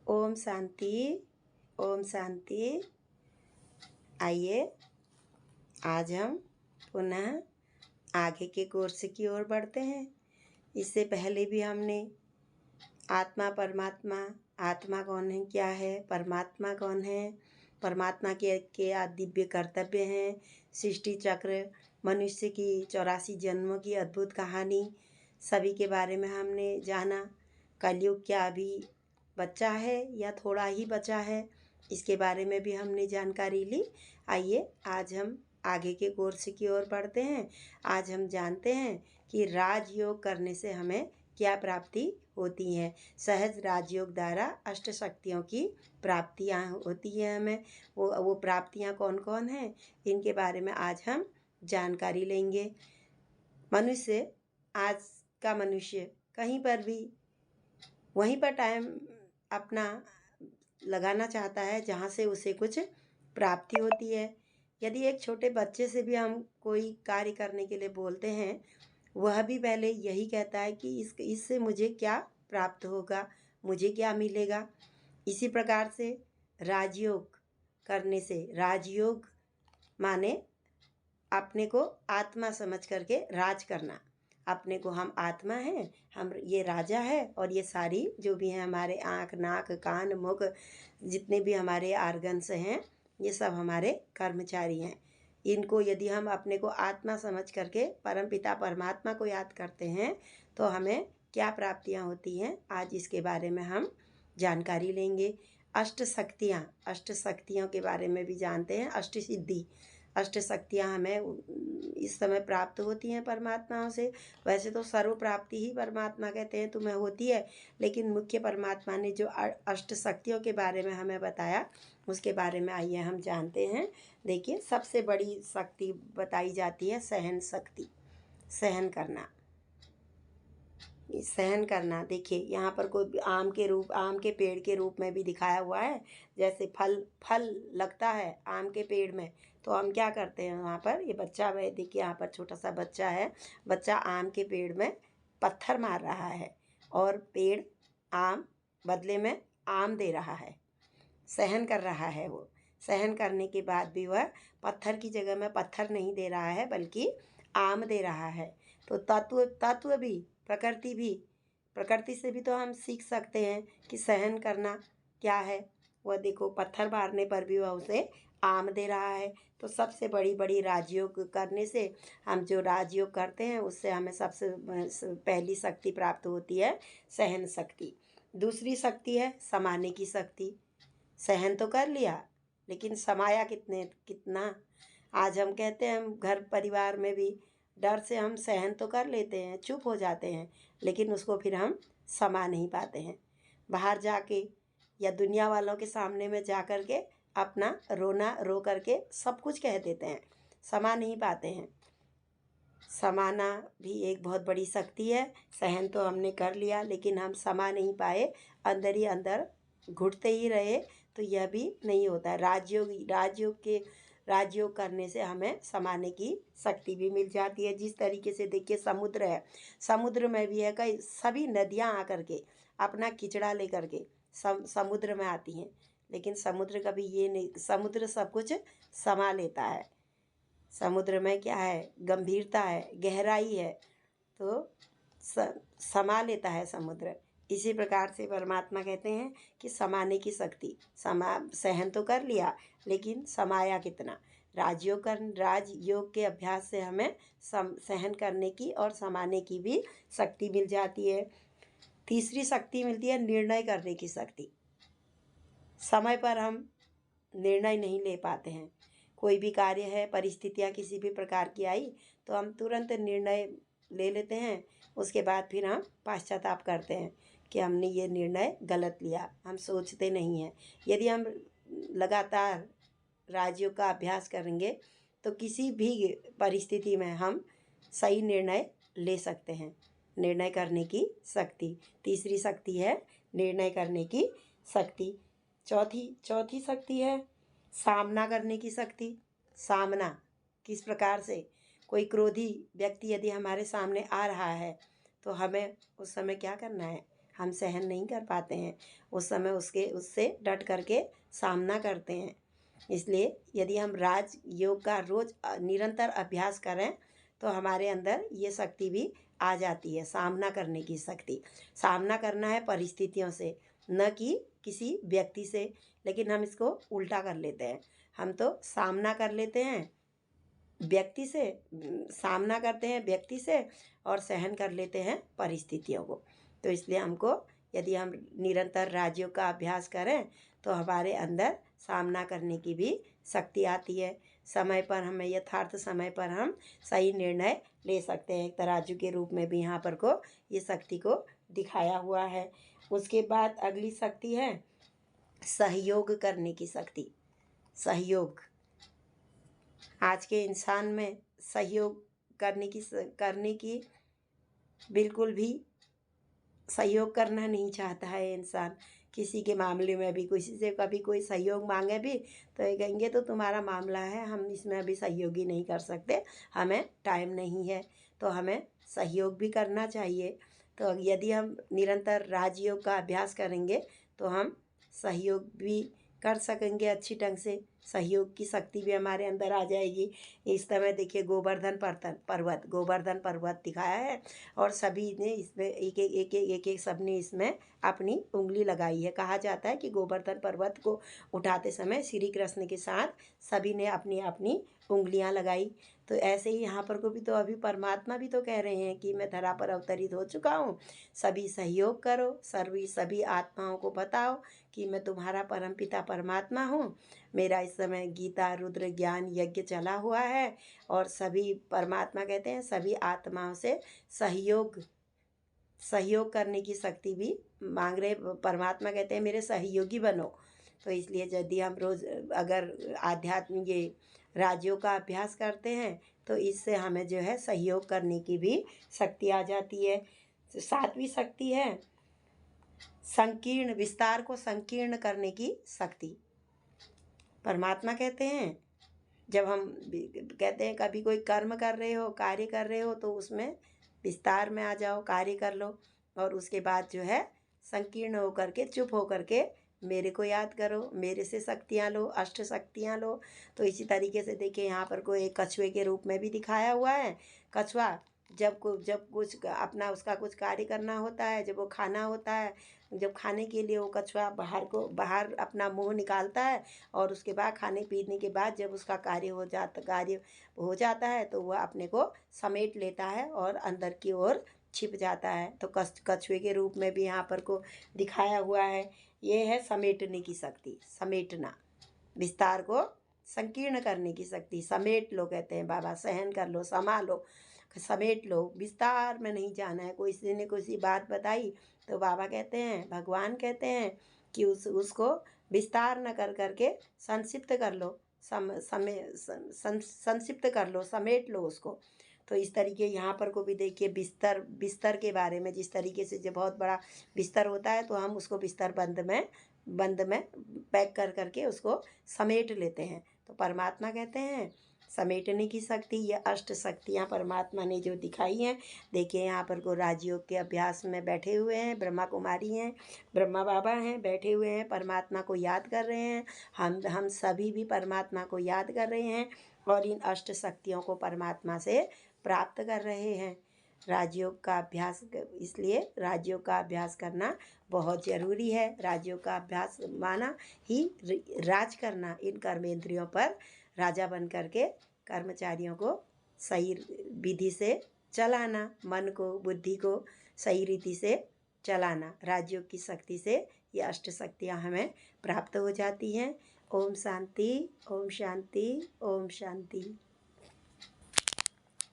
ओम शांति। ओम शांति। आइए आज हम पुनः आगे के कोर्स की ओर बढ़ते हैं। इससे पहले भी हमने आत्मा परमात्मा, आत्मा कौन है, क्या है, परमात्मा कौन है, परमात्मा के दिव्य कर्तव्य हैं, सृष्टि चक्र, मनुष्य की 84 जन्मों की अद्भुत कहानी, सभी के बारे में हमने जाना। कलयुग क्या अभी बच्चा है या थोड़ा ही बचा है, इसके बारे में भी हमने जानकारी ली। आइए आज हम आगे के कोर्स की ओर बढ़ते हैं। आज हम जानते हैं कि राजयोग करने से हमें क्या प्राप्ति होती है। सहज राजयोग द्वारा अष्ट शक्तियों की प्राप्तियां होती हैं हमें। वो प्राप्तियां कौन कौन हैं, इनके बारे में आज हम जानकारी लेंगे। मनुष्य, आज का मनुष्य कहीं पर भी वहीं पर टाइम अपना लगाना चाहता है जहाँ से उसे कुछ प्राप्ति होती है। यदि एक छोटे बच्चे से भी हम कोई कार्य करने के लिए बोलते हैं, वह भी पहले यही कहता है कि इससे मुझे क्या प्राप्त होगा, मुझे क्या मिलेगा। इसी प्रकार से राजयोग करने से, राजयोग माने अपने को आत्मा समझ करके राज करना। अपने को हम आत्मा हैं, हम ये राजा है, और ये सारी जो भी हैं हमारे आँख, नाक, कान, मुख, जितने भी हमारे आर्गन्स हैं, ये सब हमारे कर्मचारी हैं। इनको यदि हम अपने को आत्मा समझ करके परमपिता परमात्मा को याद करते हैं तो हमें क्या प्राप्तियां होती हैं, आज इसके बारे में हम जानकारी लेंगे। अष्ट शक्तियों के बारे में भी जानते हैं। अष्ट सिद्धि, अष्ट शक्तियाँ हमें इस समय प्राप्त होती हैं परमात्माओं से। वैसे तो सर्व प्राप्ति ही परमात्मा कहते हैं तुम्हें होती है, लेकिन मुख्य परमात्मा ने जो अष्ट शक्तियों के बारे में हमें बताया, उसके बारे में आइए हम जानते हैं। देखिए, सबसे बड़ी शक्ति बताई जाती है सहन शक्ति, सहन करना। सहन करना, देखिए यहाँ पर कोई आम के पेड़ के रूप में भी दिखाया हुआ है। जैसे फल लगता है आम के पेड़ में, तो हम क्या करते हैं, वहाँ पर ये बच्चा है, देखिए यहाँ पर छोटा सा बच्चा है। बच्चा आम के पेड़ में पत्थर मार रहा है और पेड़ आम बदले में आम दे रहा है, सहन कर रहा है। वो सहन करने के बाद भी वह पत्थर की जगह में पत्थर नहीं दे रहा है, बल्कि आम दे रहा है। तो तत्व भी, प्रकृति से भी तो हम सीख सकते हैं कि सहन करना क्या है। वह देखो, पत्थर मारने पर भी वह उसे आम दे रहा है। तो सबसे बड़ी राजयोग करने से, हम जो राजयोग करते हैं उससे हमें सबसे पहली शक्ति प्राप्त होती है, सहन शक्ति। दूसरी शक्ति है समाने की शक्ति। सहन तो कर लिया, लेकिन समाया कितना। आज हम कहते हैं, हम घर परिवार में भी डर से हम सहन तो कर लेते हैं, चुप हो जाते हैं, लेकिन उसको फिर हम समा नहीं पाते हैं। बाहर जाके या दुनिया वालों के सामने में जा कर के अपना रो करके सब कुछ कह देते हैं, समा नहीं पाते हैं। समाना भी एक बहुत बड़ी शक्ति है। सहन तो हमने कर लिया, लेकिन हम समा नहीं पाए, अंदर ही अंदर घुटते ही रहे, तो यह भी नहीं होता है। राजयोग करने से हमें समाने की शक्ति भी मिल जाती है। जिस तरीके से देखिए, समुद्र है, समुद्र में भी है कई सभी नदियाँ आकर के अपना किचड़ा लेकर के समुद्र में आती हैं, लेकिन समुद्र कभी ये नहीं, समुद्र सब कुछ समा लेता है। समुद्र में क्या है, गंभीरता है, गहराई है, तो समा लेता है समुद्र। इसी प्रकार से परमात्मा कहते हैं कि समाने की शक्ति, सहन तो कर लिया, लेकिन समाया कितना। राजयोग के अभ्यास से हमें सहन करने की और समाने की भी शक्ति मिल जाती है। तीसरी शक्ति मिलती है निर्णय करने की शक्ति। समय पर हम निर्णय नहीं ले पाते हैं। कोई भी कार्य है, परिस्थितियाँ किसी भी प्रकार की आई, तो हम तुरंत निर्णय ले लेते हैं। उसके बाद फिर हम पश्चाताप करते हैं कि हमने ये निर्णय गलत लिया, हम सोचते नहीं हैं। यदि हम लगातार राजयोग का अभ्यास करेंगे तो किसी भी परिस्थिति में हम सही निर्णय ले सकते हैं। निर्णय करने की शक्ति, तीसरी शक्ति है निर्णय करने की शक्ति। चौथी शक्ति है सामना करने की शक्ति। सामना किस प्रकार से, कोई क्रोधी व्यक्ति यदि हमारे सामने आ रहा है, तो हमें उस समय क्या करना है, हम सहन नहीं कर पाते हैं, उस समय उससे डट करके सामना करते हैं। इसलिए यदि हम राजयोग का रोज निरंतर अभ्यास करें तो हमारे अंदर ये शक्ति भी आ जाती है, सामना करने की शक्ति। सामना करना है परिस्थितियों से, न कि किसी व्यक्ति से, लेकिन हम इसको उल्टा कर लेते हैं। हम तो सामना कर लेते हैं व्यक्ति से, सामना करते हैं व्यक्ति से और सहन कर लेते हैं परिस्थितियों को। तो इसलिए हमको यदि हम निरंतर राजयोग का अभ्यास करें तो हमारे अंदर सामना करने की भी शक्ति आती है। समय पर हमें यथार्थ समय पर हम सही निर्णय ले सकते हैं। एक तराजू के रूप में भी यहाँ पर को ये शक्ति को दिखाया हुआ है। उसके बाद अगली शक्ति है सहयोग करने की शक्ति। सहयोग, आज के इंसान में सहयोग करने की बिल्कुल भी सहयोग करना नहीं चाहता है इंसान। किसी के मामले में भी किसी से कभी कोई सहयोग मांगे भी तो ये कहेंगे तो तुम्हारा मामला है, हम इसमें अभी सहयोग ही नहीं कर सकते, हमें टाइम नहीं है। तो हमें सहयोग भी करना चाहिए। तो यदि हम निरंतर राजयोग का अभ्यास करेंगे तो हम सहयोग भी कर सकेंगे अच्छी ढंग से, सहयोग की शक्ति भी हमारे अंदर आ जाएगी। इस समय देखिए गोवर्धन पर्वत दिखाया है और सभी ने इसमें एक सबने इसमें अपनी उंगली लगाई है। कहा जाता है कि गोवर्धन पर्वत को उठाते समय श्री कृष्ण के साथ सभी ने अपनी अपनी उंगलियां लगाई। तो ऐसे ही यहाँ पर को भी तो अभी परमात्मा भी तो कह रहे हैं कि मैं धरा पर अवतरित हो चुका हूँ, सभी सहयोग करो, सभी आत्माओं को बताओ कि मैं तुम्हारा परमपिता परमात्मा हूँ। मेरा इस समय गीता रुद्र ज्ञान यज्ञ चला हुआ है और सभी परमात्मा कहते हैं सभी आत्माओं से सहयोग करने की शक्ति भी मांग रहे। परमात्मा कहते हैं मेरे सहयोगी बनो। तो इसलिए यदि हम रोज़ अगर आध्यात्म ये राजयोग का अभ्यास करते हैं तो इससे हमें जो है सहयोग करने की भी शक्ति आ जाती है। सातवीं शक्ति है संकीर्ण, विस्तार को संकीर्ण करने की शक्ति। परमात्मा कहते हैं जब हम कहते हैं कभी कोई कर्म कर रहे हो, कार्य कर रहे हो तो उसमें विस्तार में आ जाओ, कार्य कर लो और उसके बाद जो है संकीर्ण होकर के चुप होकर के मेरे को याद करो, मेरे से शक्तियाँ लो, अष्ट शक्तियाँ लो। तो इसी तरीके से देखिए यहाँ पर कोई एक कछुए के रूप में भी दिखाया हुआ है। कछुआ जब कुछ अपना उसका कुछ कार्य करना होता है, जब वो खाना होता है, जब खाने के लिए वो कछुआ बाहर अपना मुंह निकालता है और उसके बाद खाने पीने के बाद जब उसका कार्य हो जाता है तो वह अपने को समेट लेता है और अंदर की ओर छिप जाता है। तो कछुए के रूप में भी यहाँ पर को दिखाया हुआ है। ये है समेटने की शक्ति, समेटना, विस्तार को संकीर्ण करने की शक्ति। समेट लो कहते हैं बाबा, सहन कर लो, संभालो, समेट लो, विस्तार में नहीं जाना है। किसी ने कोई बात बताई तो बाबा कहते हैं, भगवान कहते हैं कि उसको विस्तार न कर करके संक्षिप्त कर लो, संक्षिप्त कर लो, समेट लो उसको। तो इस तरीके यहाँ पर को भी देखिए बिस्तर के बारे में, जिस तरीके से जो बहुत बड़ा बिस्तर होता है तो हम उसको बिस्तर बंद में पैक कर करके उसको समेट लेते हैं। तो परमात्मा कहते हैं समेटने की शक्ति। ये अष्ट शक्तियाँ परमात्मा ने जो दिखाई हैं। देखिए यहाँ पर को राजयोग के अभ्यास में बैठे हुए हैं, ब्रह्मा कुमारी हैं, ब्रह्मा बाबा हैं, बैठे हुए हैं, परमात्मा को याद कर रहे हैं। हम सभी भी परमात्मा को याद कर रहे हैं और इन अष्ट शक्तियों को परमात्मा से प्राप्त कर रहे हैं। राजयोग का अभ्यास, इसलिए राजयोग का अभ्यास करना बहुत ज़रूरी है। राजयोग का अभ्यास माना ही राज करना, इन कर्मेंद्रियों पर राजा बन करके कर्मचारियों को सही विधि से चलाना, मन को बुद्धि को सही रीति से चलाना। राजयोग की शक्ति से ये अष्ट शक्तियाँ हमें प्राप्त हो जाती हैं। ओम शांति, ओम शांति, ओम शांति।